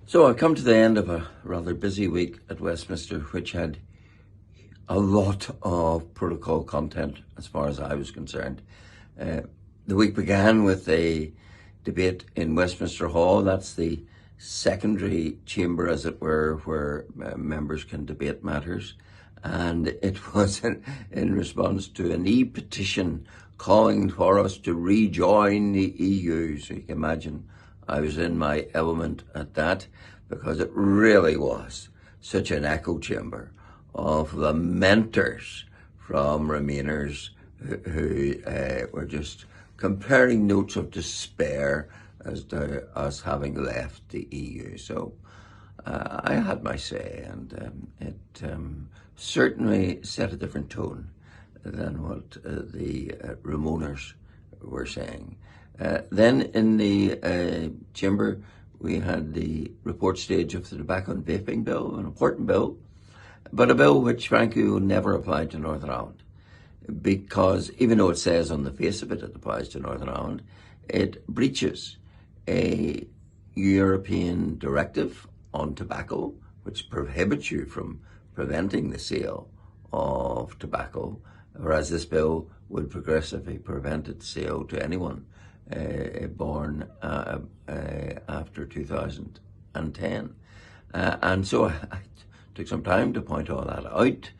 So I've come to the end of a rather busy week at Westminster, which had a lot of protocol content as far as I was concerned. The week began with a debate in Westminster Hall. That's the secondary chamber, as it were, where members can debate matters. And it was in response to an e-petition calling for us to rejoin the EU. So you can imagine I was in my element at that, because it really was such an echo chamber of lamenters from Remainers who were just comparing notes of despair as to us having left the EU. So I had my say, and it certainly set a different tone than what the Remainers were saying. Then in the chamber, we had the report stage of the tobacco and vaping bill, an important bill, but a bill which frankly will never apply to Northern Ireland, because even though it says on the face of it it applies to Northern Ireland, it breaches a European directive on tobacco, which prohibits you from preventing the sale of tobacco, whereas this bill would progressively prevent its sale to anyone born after 2010. And so I took some time to point all that out.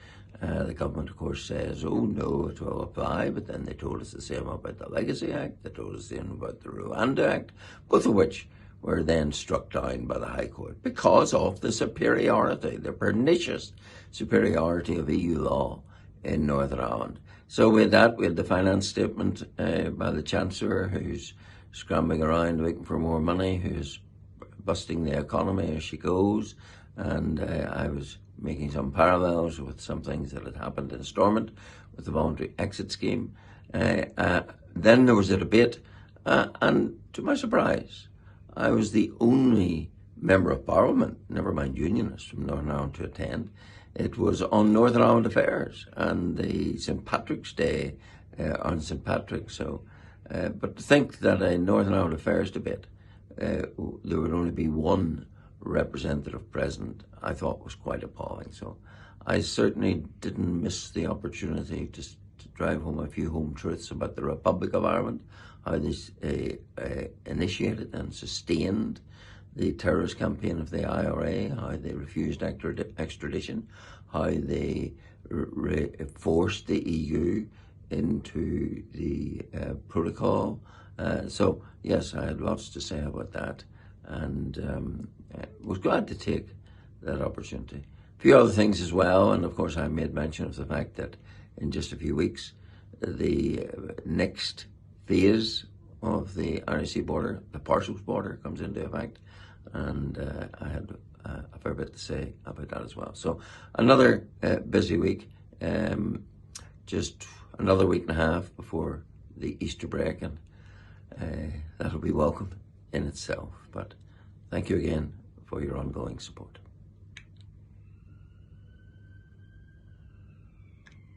The government, of course, says, oh no, it will apply, but then they told us the same about the Legacy Act, they told us the same about the Rwanda Act, both of which were then struck down by the High Court because of the superiority, the pernicious superiority of EU law in Northern Ireland. So with that, we had the finance statement by the Chancellor, who's scrambling around looking for more money, who's busting the economy as she goes. And I was making some parallels with some things that had happened in Stormont with the voluntary exit scheme. Then there was a debate, and to my surprise, I was the only member of Parliament, never mind unionist, from Northern Ireland to attend. It was on Northern Ireland affairs and the St. Patrick's Day on St. Patrick's. So, but to think that a Northern Ireland affairs debate, there would only be one representative present, I thought was quite appalling. So I certainly didn't miss the opportunity to drive home a few home truths about the Republic of Ireland, how they initiated and sustained the terrorist campaign of the IRA, how they refused extradition, how they forced the EU into the protocol. So yes, I had lots to say about that, and was glad to take that opportunity. A few other things as well, and of course I made mention of the fact that in just a few weeks, the next phase of the Irish border, the parcels border, comes into effect, and I had a fair bit to say about that as well. So another busy week, just another week and a half before the Easter break, and that'll be welcome in itself. But thank you again for your ongoing support.